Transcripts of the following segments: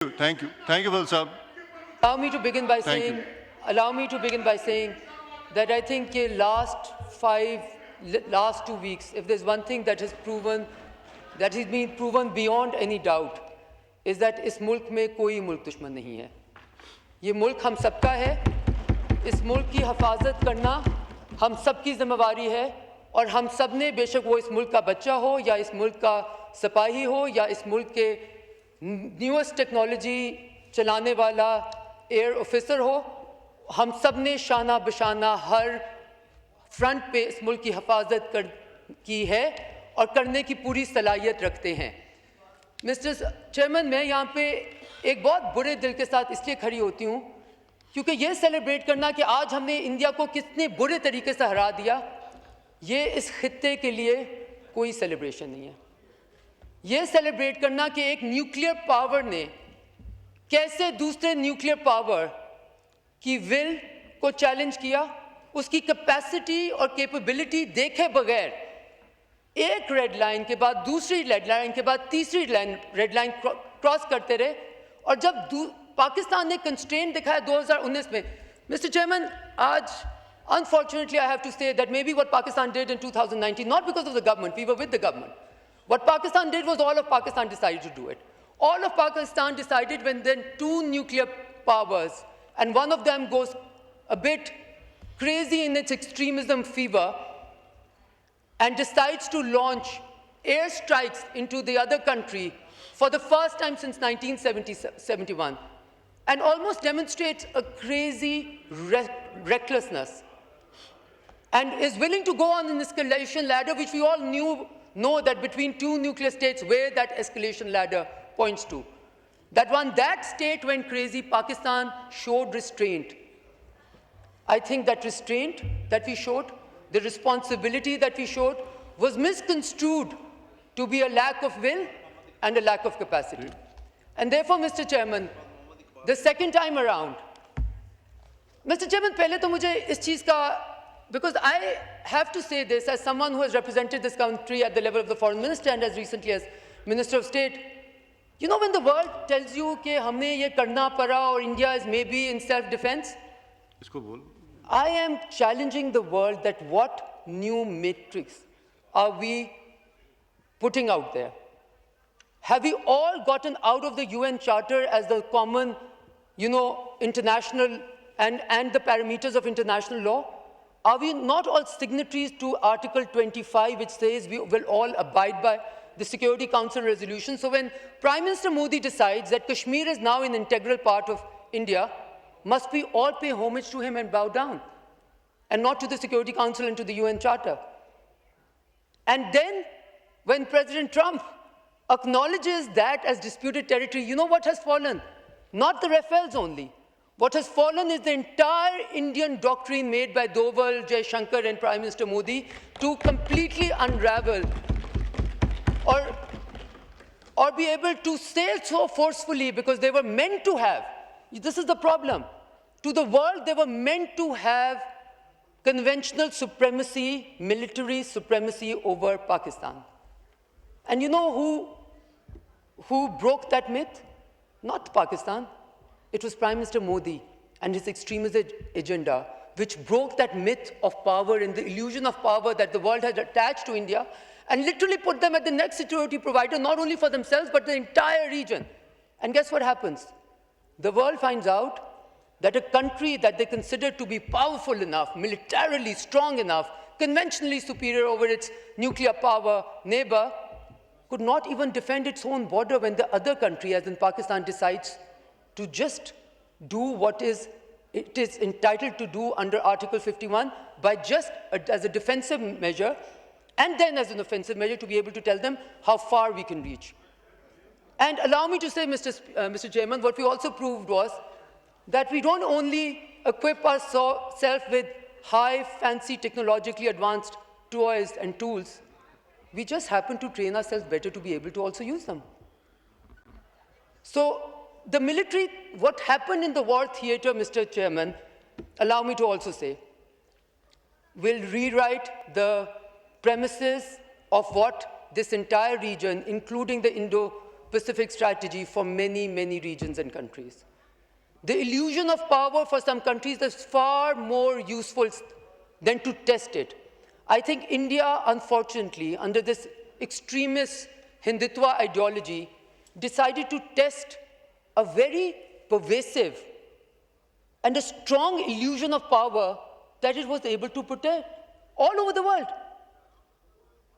Thank you. Thank you, Sahab. Allow me to begin by saying that I think last 2 weeks, if there's one thing that has been proven beyond any doubt, is that इस मुल्क में कोई मुल्क दुश्मन नहीं है. ये मुल्क हम सबका है. इस मुल्क की हिफाजत करना हम सबकी जिम्मेवारी है और हम सब ने, बेशक वो इस मुल्क का बच्चा हो या इस मुल्क का सिपाही हो या इस मुल्क के न्यूएस्ट टेक्नोलॉजी चलाने वाला एयर ऑफिसर हो, हम सब ने शाना बशाना हर फ्रंट पे इस मुल्क की हिफाजत की है और करने की पूरी सलाहियत रखते हैं. मिस्टर चेयरमैन, मैं यहाँ पे एक बहुत बुरे दिल के साथ इसलिए खड़ी होती हूँ क्योंकि ये सेलिब्रेट करना कि आज हमने इंडिया को कितने बुरे तरीके से हरा दिया, ये इस खित्ते के लिए कोई सेलिब्रेशन नहीं है. ये सेलिब्रेट करना कि एक न्यूक्लियर पावर ने कैसे दूसरे न्यूक्लियर पावर की विल को चैलेंज किया, उसकी कैपेसिटी और कैपेबिलिटी देखे बगैर एक रेड लाइन के बाद दूसरी रेड लाइन के बाद तीसरी रेड लाइन क्रॉस करते रहे. और जब पाकिस्तान ने कंस्ट्रेंट दिखाया 2019 में, मिस्टर चेयरमैन, आज unfortunately I have to say that maybe what Pakistan did in 2019, not because of the government, we were with the government. What Pakistan did was all of Pakistan decided to do it. All of Pakistan decided when then two nuclear powers, and one of them goes a bit crazy in its extremism fever and decides to launch airstrikes into the other country for the first time since 1971, and almost demonstrates a crazy recklessness, and is willing to go on an escalation ladder, which we all know that between two nuclear states where that escalation ladder points to. That when that state went crazy, Pakistan showed restraint. I think that restraint that we showed, the responsibility that we showed, was misconstrued to be a lack of will and a lack of capacity. And therefore, Mr. Chairman, the second time around, Mr. Chairman, pehle to mujhe is cheez ka, because I have to say this as someone who has represented this country at the level of the foreign minister and as recently as Minister of State. You know, when the world tells you कि हमने ये करना पड़ा और India is maybe in self-defense, I am challenging the world that what new matrix are we putting out there? Have we all gotten out of the UN Charter as the common, international and the parameters of international law? Are we not all signatories to Article 25, which says we will all abide by the Security Council resolution? So when Prime Minister Modi decides that Kashmir is now an integral part of India, must we all pay homage to him and bow down, and not to the Security Council and to the UN Charter? And then, when President Trump acknowledges that as disputed territory, you know what has fallen? Not the Rafales only. What has fallen is the entire Indian doctrine made by Doval, Jaishankar and Prime Minister Modi to completely unravel or be able to say so forcefully, because they were meant to have, this is the problem, to the world they were meant to have conventional supremacy, military supremacy over Pakistan. And you know who broke that myth? Not Pakistan. It was Prime Minister Modi and his extremist agenda, which broke that myth of power and the illusion of power that the world had attached to India, and literally put them at the next security provider, not only for themselves, but the entire region. And guess what happens? The world finds out that a country that they consider to be powerful enough, militarily strong enough, conventionally superior over its nuclear power neighbor, could not even defend its own border when the other country, as in Pakistan, decides to just do what it is entitled to do under Article 51 by just as a defensive measure, and then as an offensive measure to be able to tell them how far we can reach. And allow me to say, Mr. Chairman, what we also proved was that we don't only equip ourselves with high, fancy, technologically advanced toys and tools, we just happen to train ourselves better to be able to also use them. So the military, what happened in the war theater, Mr. Chairman, allow me to also say, will rewrite the premises of what this entire region, including the Indo-Pacific strategy for many, many regions and countries. The illusion of power for some countries is far more useful than to test it. I think India, unfortunately, under this extremist Hindutva ideology, decided to test a very pervasive and a strong illusion of power that it was able to protect all over the world.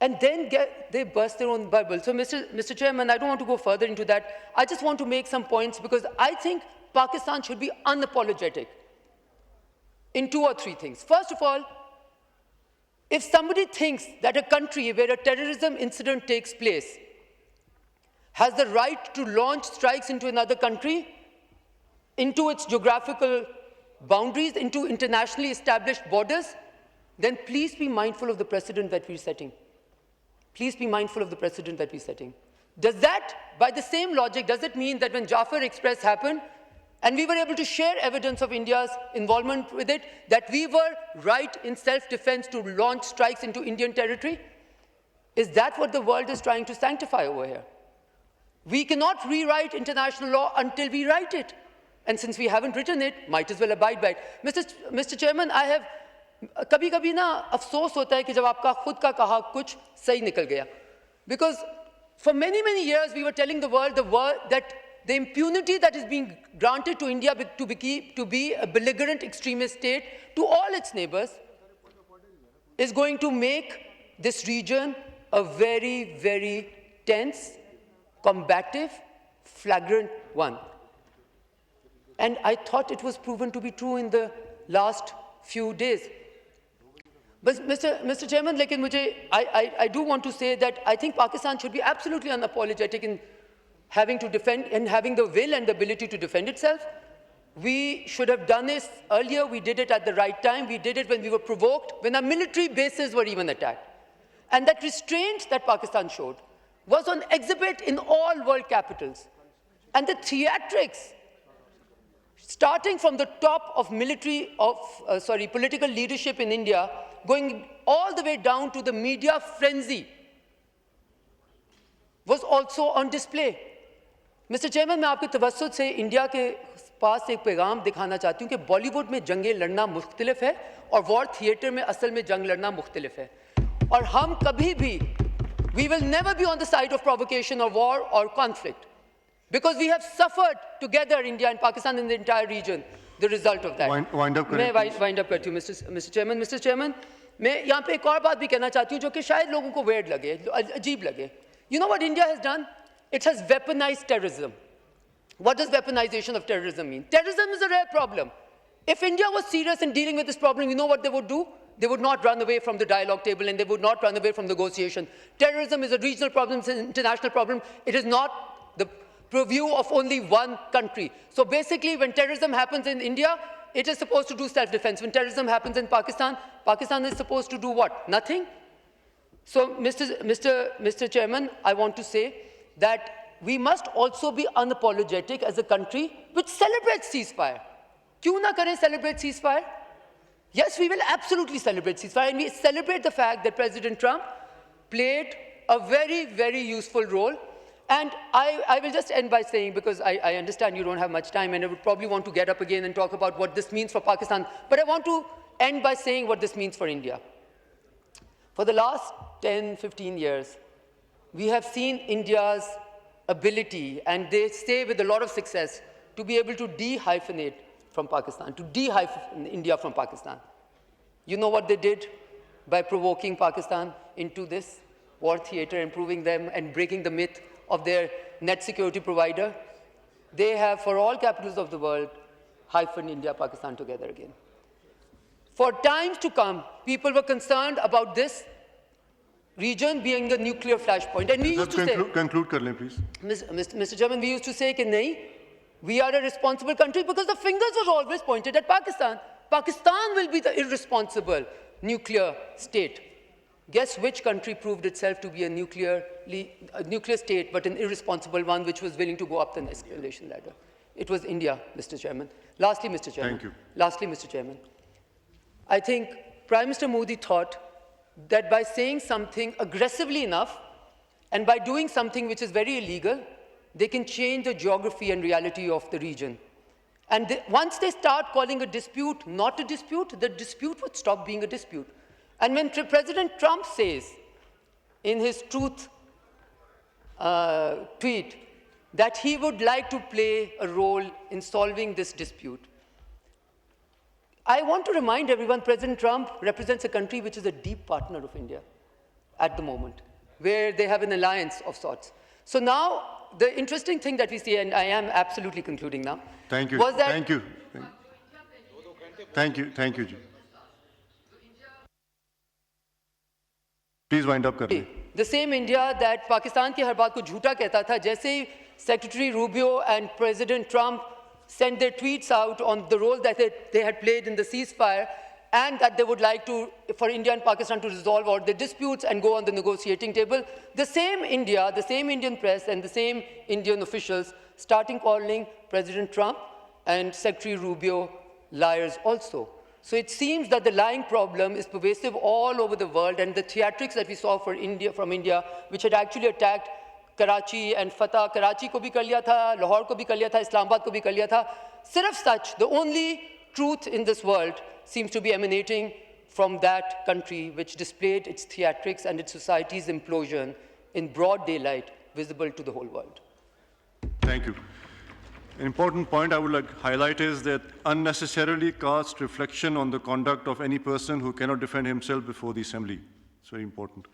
And then they burst their own bubble. So, Mr. Chairman, I don't want to go further into that. I just want to make some points because I think Pakistan should be unapologetic in 2 or 3 things. First of all, if somebody thinks that a country where a terrorism incident takes place has the right to launch strikes into another country, into its geographical boundaries, into internationally established borders, then please be mindful of the precedent that we're setting. Please be mindful of the precedent that we're setting. Does that, by the same logic, does it mean that when Jafar Express happened, and we were able to share evidence of India's involvement with it, that we were right in self-defense to launch strikes into Indian territory? Is that what the world is trying to sanctify over here? We cannot rewrite international law until we write it. And since we haven't written it, might as well abide by it. Mr. Chairman, I have कभी-कभी ना अफसोस होता है कि जब आपका खुद का कहा कुछ सही निकल गया. Because for many, many years we were telling the world that the impunity that is being granted to India to be a belligerent extremist state to all its neighbors is going to make this region a very, very tense, combative, flagrant one. And I thought it was proven to be true in the last few days. But Mr. Chairman, I do want to say that I think Pakistan should be absolutely unapologetic in having to defend and having the will and the ability to defend itself. We should have done this earlier. We did it at the right time. We did it when we were provoked, when our military bases were even attacked. And that restraint that Pakistan showed was on exhibit in all world capitals. And the theatrics, starting from the top of political leadership in India, going all the way down to the media frenzy, was also on display. Mr. Chairman, मैं आपके तवज्जुह से India के पास एक पैगाम दिखाना चाहती हूँ कि बॉलीवुड में जंगें लड़ना मुख्तलिफ है और वॉर थिएटर में असल में जंग लड़ना मुख्तलिफ है. और हम कभी भी, we will never be on the side of provocation or war or conflict. Because we have suffered together, India and Pakistan, in the entire region, the result of that. Wind up मैं wind up करती हूँ, Mr. Chairman. Mr. Chairman, मैं यहाँ पे एक और बात भी कहना चाहती हूँ जो कि शायद लोगों को weird लगे, अजीब लगे. You know what India has done? It has weaponized terrorism. What does weaponization of terrorism mean? Terrorism is a rare problem. If India was serious in dealing with this problem, you know what they would do? They would not run away from the dialogue table and they would not run away from negotiation. Terrorism is a regional problem, it's an international problem. It is not the purview of only one country. So basically, when terrorism happens in India, it is supposed to do self-defense. When terrorism happens in Pakistan, Pakistan is supposed to do what? Nothing? So, Mr. Chairman, I want to say that we must also be unapologetic as a country which celebrates ceasefire. Kyun na kare celebrate ceasefire? Yes, we will absolutely celebrate ceasefire, and we celebrate the fact that President Trump played a very, very useful role. And I will just end by saying, because I understand you don't have much time and I would probably want to get up again and talk about what this means for Pakistan, but I want to end by saying what this means for India. For the last 10, 15 years, we have seen India's ability, and they say with a lot of success, to be able to de-hyphenate from Pakistan, to de-hyphen India from Pakistan. You know what they did by provoking Pakistan into this war theater, improving them and breaking the myth of their net security provider? They have, for all capitals of the world, hyphened India, Pakistan together again. For times to come, people were concerned about this region being a nuclear flashpoint. And we used to say... Conclude, Karle, please. Mr. Chairman, we used to say, nahi, we are a responsible country because the fingers were always pointed at Pakistan. Pakistan will be the irresponsible nuclear state. Guess which country proved itself to be a nuclear state, but an irresponsible one which was willing to go up the escalation ladder? It was India, Mr. Chairman. Lastly, Mr. Chairman. Thank you. Lastly, Mr. Chairman. I think Prime Minister Modi thought that by saying something aggressively enough and by doing something which is very illegal, they can change the geography and reality of the region. And once they start calling a dispute not a dispute, the dispute would stop being a dispute. And when President Trump says in his truth tweet that he would like to play a role in solving this dispute, I want to remind everyone President Trump represents a country which is a deep partner of India at the moment, where they have an alliance of sorts. So now, the interesting thing that we see, and I am absolutely concluding now, thank you. Was that thank you. Thank you. Thank you. Please wind up, Karli. The same India that Pakistan ki har baat ko jhoota kehta tha, jaise hi Secretary Rubio and President Trump sent their tweets out on the role that they had played in the ceasefire, and that they would like for India and Pakistan to resolve all the disputes and go on the negotiating table. The same India, the same Indian press and the same Indian officials starting calling President Trump and Secretary Rubio liars also. So it seems that the lying problem is pervasive all over the world, and the theatrics that we saw from India, which had actually attacked Karachi and Fatah, Karachi ko bhi kar liya tha, Lahore ko bhi kar liya tha, Islamabad ko bhi kar liya tha. Sirf such, the only truth in this world seems to be emanating from that country which displayed its theatrics and its society's implosion in broad daylight, visible to the whole world. Thank you. An important point I would like to highlight is that unnecessarily cast reflection on the conduct of any person who cannot defend himself before the Assembly. It's very important.